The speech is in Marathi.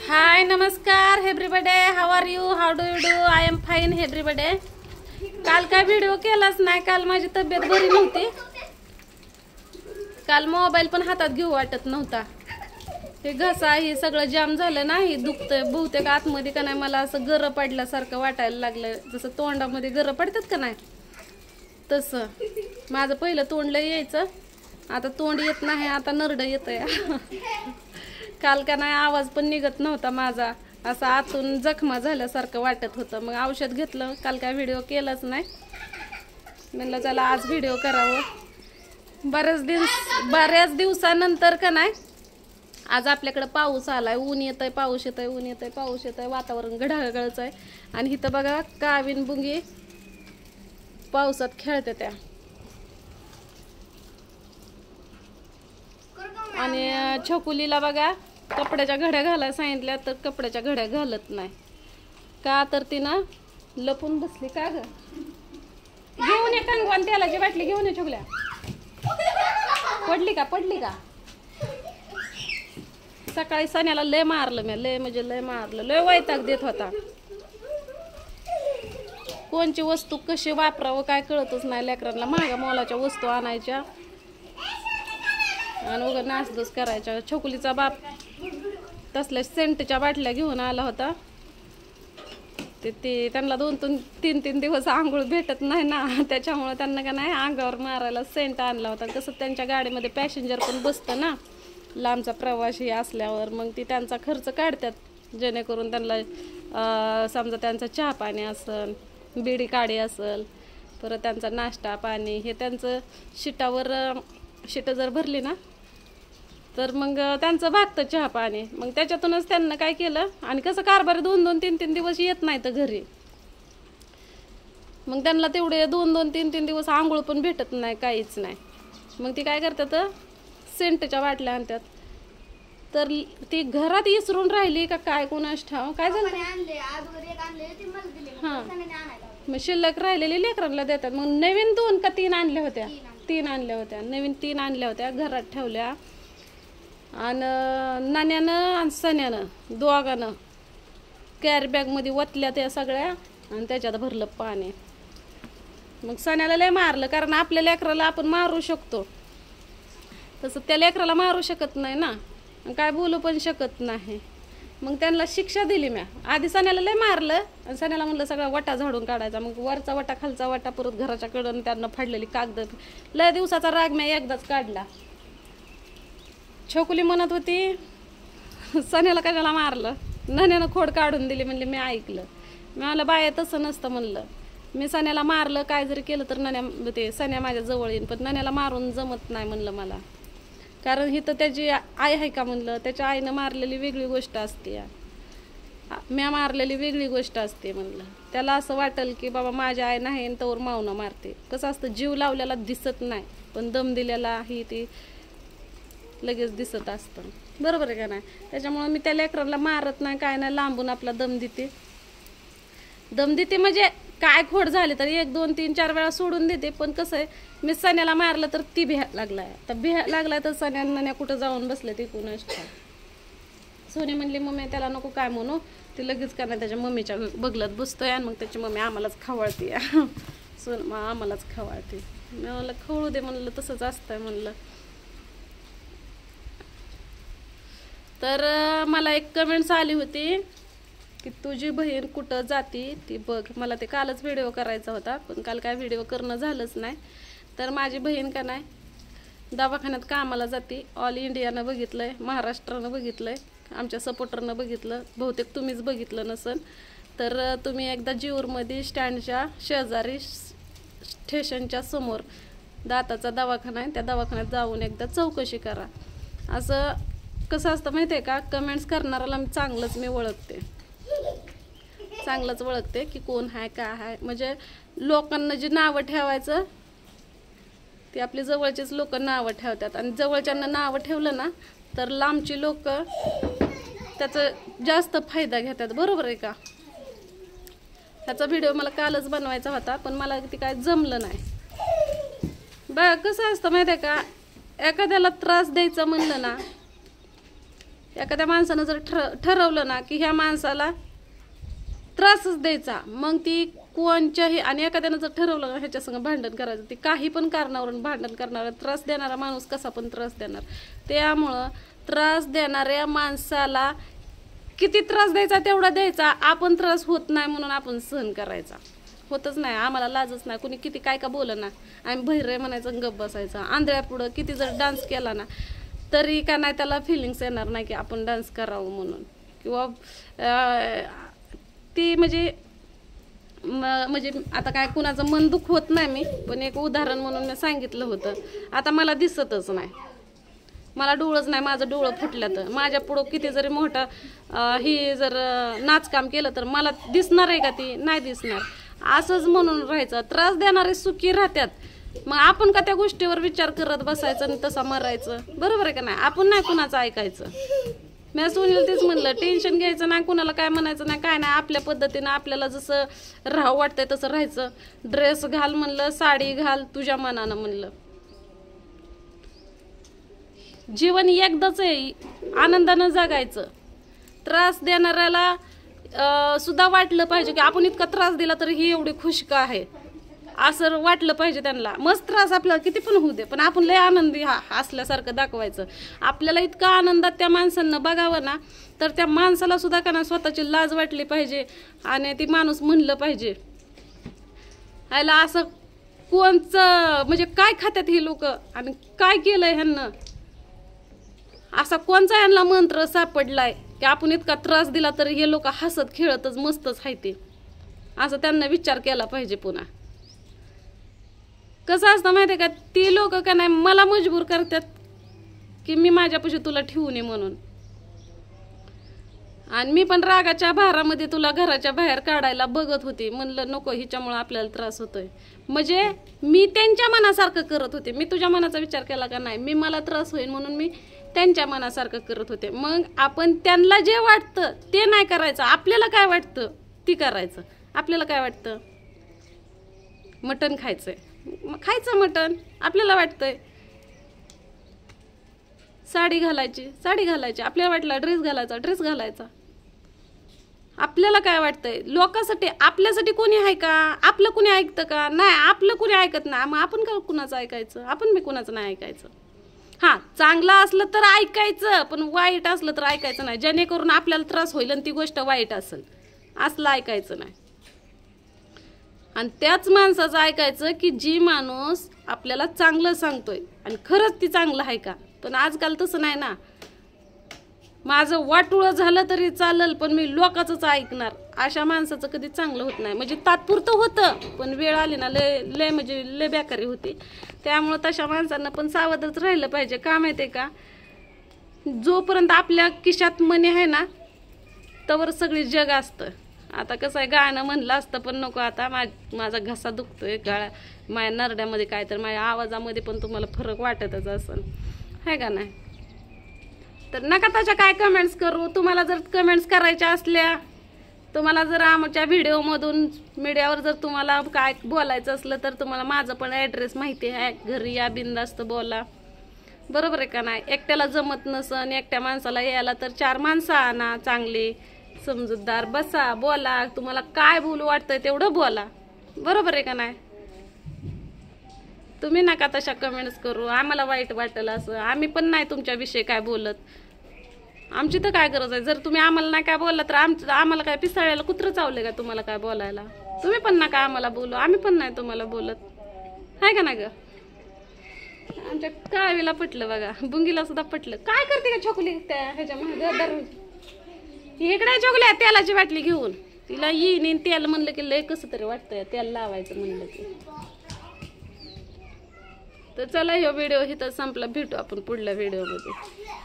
हाय नमस्कार everybody, how are you, how do you do. I am fine everybody. काल काय व्हिडिओ केलाच नाही, काल माझी तब्येत बरी नव्हती. काल मोबाईल पण हातात घेऊ वाटत नव्हता. हे घसा हे सगळं जाम झालं ना, हे दुखतंय बहुतेक आतमध्ये का नाही. मला असं गरं पडल्यासारखं वाटायला लागलं, जसं तोंडामध्ये गरं पडतात का नाही तसं. माझं पहिलं तोंडला यायचं, आता तोंड येत नाही, आता नरड येतंय. काल का नाही आवाज पण निघत नव्हता माझा, असं आतून जखमा झाल्यासारखं वाटत होतं. मग औषध घेतलं, काल काय व्हिडिओ केलाच नाही. म्हणलं चला आज व्हिडिओ करावं. बऱ्याच दिवसानंतर का नाही आज आपल्याकडे पाऊस आलाय. ऊन येतंय, पाऊस येतंय, ऊन येतंय, पाऊस येतंय. वातावरण घड्याळच आहे. आणि इथं बघा कावीन बुंगी पावसात खेळते त्या. आणि छकुलीला बघा कपड्याच्या घड्या घालायला सांगितल्या, तर कपड्याच्या घड्या घालत नाही का, तर तिनं लपून बसली. का ग, घेऊन ये कंगवान तेलाची बाटली घेऊन ये. छकुल्या पडली का. सकाळी सण्याला लय मारलं मी, लय म्हणजे लय मारलं, लय वैताग देत होता. कोणची वस्तू कशी वापरावं काय कळतच नाही लेकरांना. महागा मोलाच्या वस्तू आणायच्या आणि उगा नासधूस करायच्या. छकुलीचा बाप तसल्या सेंटच्या बाटल्या घेऊन आला होता. ते त्यांना 2-3 दिवस आंघोळ भेटत नाही ना, त्याच्यामुळे त्यांना का नाही अंगावर मारायला सेंट आणला होता. कसं त्यांच्या गाडीमध्ये पॅसेंजर पण बसतं ना, लांबचा प्रवासी असल्यावर. मग ती त्यांचा खर्च काढतात, जेणेकरून त्यांना समजा त्यांचा चहा पाणी असेल, बिडी काढी असेल, परत त्यांचा नाश्ता पाणी हे त्यांचं शिटं जर भरली ना तर मग त्यांचं भागतं चहा पाणी. मग त्याच्यातूनच त्यांना काय केलं, आणि कसं कारभार 2-3 दिवस येत नाही तर घरी, मग त्यांना तेवढे 2-3 दिवस आंघोळ पण भेटत नाही, काहीच नाही. मग ती काय करतात, सेंटच्या बाटल्या आणतात. तर ती घरात विसरून राहिली का काय कोणास ठाव काय झालं. हां, मग शिल्लक राहिलेली लेकरांना देतात. मग नवीन 2 का 3 आणल्या होत्या, 3 आणल्या होत्या, नवीन 3 आणल्या होत्या, घरात ठेवल्या. आणि नाण्यानं आणि सण्यानं दोघानं कॅरी बॅगमध्ये वतल्या त्या सगळ्या, आणि त्याच्यात भरलं पाणी. मग सण्याला लय मारलं, कारण आपल्या लेकराला आपण मारू शकतो, तसं त्या लेकराला मारू शकत नाही ना, काय बोलू पण शकत नाही. मग त्यांना शिक्षा दिली म्या. आधी सण्याला लय मारलं, आणि सण्याला म्हणलं सगळा वटा झाडून काढायचा. मग वरचा वटा खालचा वटा परत घराच्या कडून त्यांना फाडलेली कागद. लय दिवसाचा राग म्या एकदाच काढला. छकुली म्हणत होती सण्याला कशाला मारलं, नण्यानं खोड काढून दिली. म्हणले मी ऐकलं. मी म्हणलं बाय तसं नसतं म्हणलं. मी सण्याला मारलं काय जरी केलं तर ते सण्या माझ्या जवळ येईन, पण नण्याला मारून जमत नाही म्हणलं मला. कारण ही तर त्याची आई आहे का म्हणलं, त्याच्या आईनं मारलेली वेगळी गोष्ट असते, म्या मारलेली वेगळी गोष्ट असते म्हणलं. त्याला असं वाटेल की बाबा माझ्या आई नाही आणि तोवर मावणं मारते. कसं असतं, जीव लावलेला दिसत नाही, पण दम दिलेला ही ती लगेच दिसत असतं, बरोबर आहे का नाही. त्याच्यामुळं मी त्या लेकरांना मारत नाही, काय नाही, लांबून आपला दम देते म्हणजे काय खोड झाले तर 1-2-3-4 वेळा सोडून देते. पण कसं आहे, मी सण्याला मारलं तर ती भ्या लागलाय तर सण्या कुठं जाऊन बसले ते कुणाच. सोनी म्हणली मम्मी त्याला नको काय म्हणू, ती लगेच का नाही त्याच्या मम्मीच्या बगलत बसतोय, आणि मग त्याची मम्मी आम्हालाच खवळते. आम्हालाच खवळते. मी म्हणलं खवळू दे म्हणलं, तसंच असतंय म्हणलं. तर मला एक कमेंट्स आली होती की तुझी बहीण कुठं जाती ती बघ. मला ते कालच व्हिडिओ करायचा होता, पण काल काय व्हिडिओ करणं झालंच नाही. तर माझी बहीण का नाही दवाखान्यात कामाला जाते. ऑल इंडियानं बघितलंय, महाराष्ट्रानं बघितलंय, आमच्या सपोर्टरनं बघितलं, बहुतेक तुम्हीच बघितलं नसन तर तुम्ही एकदा जीवरमध्ये स्टँडच्या शेजारी स्टेशनच्या समोर दाताचा दवाखाना आहे, त्या दवाखान्यात जाऊन एकदा चौकशी करा. असं कसं असतं माहिती आहे का, कमेंट्स करणाऱ्याला चांगलंच ओळखते की कोण आहे काय आहे. म्हणजे लोकांना जे नावं ठेवायचं ते आपले जवळचेच लोक नावं ठेवतात, आणि जवळच्यांना नावं ठेवलं ना तर लांबची लोक त्याचा जास्त फायदा घेतात, बरोबर आहे का. ह्याचा व्हिडिओ मला कालच बनवायचा होता, पण मला ते काय जमलं नाही. बघ कसं असतं माहिती आहे का, एखाद्याला त्रास द्यायचा म्हणलं ना एखाद्या माणसानं जर ठरवलं ना की ह्या माणसाला त्रासच द्यायचा, मग ती कोणच्याही, आणि एखाद्यानं जर ठरवलं ना ह्याच्या संग भांडण करायचं, ती काही पण कारणावरून भांडण करणार, त्रास देणारा माणूस कसा पण त्रास देणार. त्यामुळं त्रास देणाऱ्या माणसाला किती त्रास द्यायचा तेवढा द्यायचा. आपण त्रास होत नाही म्हणून आपण सहन करायचा, होतच नाही, आम्हाला लाजच नाही. कुणी किती काय का बोलं ना, आम्ही बहिरे म्हणायचं, गप बसायचं. आंधळ्या पुढं किती जर डान्स केला ना तरी का नाही त्याला फिलिंग्स येणार नाही की आपण डान्स करावं म्हणून, किंवा ती म्हणजे आता काय कुणाचं मन दुःख होत नाही मी, पण एक उदाहरण म्हणून मी सांगितलं होतं. आता मला दिसतच नाही, मला डोळंच नाही, माझं डोळं फुटलं तर माझ्या पुढं किती जरी मोठं ही जर नाचकाम केलं तर मला दिसणार आहे का? ती नाही दिसणार. असंच म्हणून राहायचं. त्रास देणारे सुखी राहतात, मग आपण का त्या गोष्टीवर विचार करत बसायचं आणि तसा मरायचं? बरोबर आहे का नाही? आपण नाही कुणाचं ऐकायचं. मी सोनीला तेच म्हणलं, टेन्शन घ्यायचं नाही, कुणाला काय म्हणायचं नाही, काय नाही. आपल्या पद्धतीनं आपल्याला जसं राहावं वाटतंय तसं राहायचं. ड्रेस घाल म्हणलं, साडी घाल, तुझ्या मनानं म्हणलं. जीवन एकदाच आहे, आनंदानं जगायचं. त्रास देणाऱ्याला सुद्धा वाटलं पाहिजे की आपण इतका त्रास दिला तरी ही एवढी खुश का आहे, असं वाटलं पाहिजे त्यांना. मस्त त्रास आपल्याला किती पण होऊ दे, पण आपण लय आनंदी असल्यासारखं दाखवायचं. आपल्याला इतका आनंदात त्या माणसांना बघावं ना, तर त्या माणसाला सुद्धा का ना स्वतःची लाज वाटली पाहिजे आणि ती माणूस म्हणलं पाहिजे, ह्याला असं कोणचं म्हणजे काय खात्यात ही लोक आणि काय केलंय ह्यांना, असा कोणचा यांना मंत्र सापडलाय की आपण इतका त्रास दिला तरी हे लोक हसत खेळतच मस्तच हायते, असं त्यांना विचार केला पाहिजे. पुन्हा कसं असतं माहिती आहे का, ती लोक का नाही मला मजबूर करतात की मी माझ्यापाशी तुला ठेवू नये म्हणून, आणि मी पण रागाच्या भारामध्ये तुला घराच्या बाहेर काढायला बघत होते. म्हणलं नको, हिच्यामुळे आपल्याला त्रास होतोय. म्हणजे मी त्यांच्या मनासारखं करत होते. मी तुझ्या मनाचा विचार केला का नाही, मी मला त्रास होईल म्हणून मी त्यांच्या मनासारखं करत होते. मग आपण त्यांना जे वाटतं ते नाही करायचं, आपल्याला काय वाटतं ती करायचं. आपल्याला काय वाटतं, मटण खायचंय, खायचं मटण. आपल्याला वाटतंय साडी घालायची, साडी घालायची. आपल्याला वाटलं ड्रेस घालायचा, ड्रेस घालायचा. आपल्याला काय वाटतंय, लोकांसाठी, आपल्यासाठी कोणी आहे का? आपलं कोणी ऐकतं का? नाही, आपलं कोणी ऐकत नाही. मग आपण का कुणाचं ऐकायचं? आपण मी कुणाचं नाही ऐकायचं. हां, चांगलं असलं तर ऐकायचं, पण वाईट असलं तर ऐकायचं नाही. जेणेकरून आपल्याला त्रास होईल आणि ती गोष्ट वाईट असेल, असलं ऐकायचं नाही. आणि त्याच माणसाचं ऐकायचं की जी माणूस आपल्याला चांगलं सांगतोय आणि खरंच ती चांगलं आहे का. पण आजकाल तसं नाही ना, माझं वाटुळं झालं तरी चालेल पण मी लोकांचंच ऐकणार, अशा माणसाचं कधी चांगलं होत नाही. म्हणजे तात्पुरतं होतं, पण वेळ आली ना लय म्हणजे लय बेकारी होती. त्यामुळं तशा माणसांना पण सावधच राहिलं पाहिजे. का माहिती आहे का, जोपर्यंत आपल्या खिशात मनी आहे ना तवर सगळी जग असतं. आता कसं आहे, गाणं म्हणलं असतं पण नको. आता माझा घसा दुखतोय, माझ्या नरड्यामध्ये काय तर माझ्या आवाजामध्ये पण तुम्हाला फरक वाटतच असेल, आहे का नाही? तर नका त्याच्या काय कमेंट्स करू. तुम्हाला जर कमेंट्स करायच्या असल्या, तुम्हाला जर आमच्या व्हिडिओमधून मीडियावर जर तुम्हाला काय बोलायचं असलं तर तुम्हाला माझं पण ॲड्रेस माहिती आहे. घरी या, बिनधास्त बोला. बरोबर आहे का नाही? एकट्याला जमत नसन, एकट्या माणसाला यायला तर 4 माणसं आणा चांगली समजूतदार, बसा, बोला. तुम्हाला काय बोलू वाटतंय तेवढं बोला. बरोबर आहे का नाही? तुम्ही नका तशा कमेंट्स करू, आम्हाला वाईट वाटेल असं. आम्ही पण नाही तुमच्याविषयी काय बोलत, आमची तर काय गरज आहे. जर तुम्ही आम्हाला नाही काय बोलला तर आम्हाला काय पिसाळ्याला कुत्रं चावले का तुम्हाला काय बोलायला? तुम्ही पण नका आम्हाला बोलू, आम्ही पण नाही तुम्हाला बोलत, आहे का ना ग? आमच्या कावीला पटलं बघा, बुंगीला सुद्धा पटलं. काय करते का छोकली त्या ह्याच्या महाग इकडे छोकल्या तेलाची बाटली घेऊन, तिला येईन तेल म्हणलं की लय कसं तरी वाटतंय तेल लावायचं म्हणलं की. तर चला, ह्यो व्हिडिओ इथं संपला. भेटू आपण पुढल्या व्हिडिओमध्ये.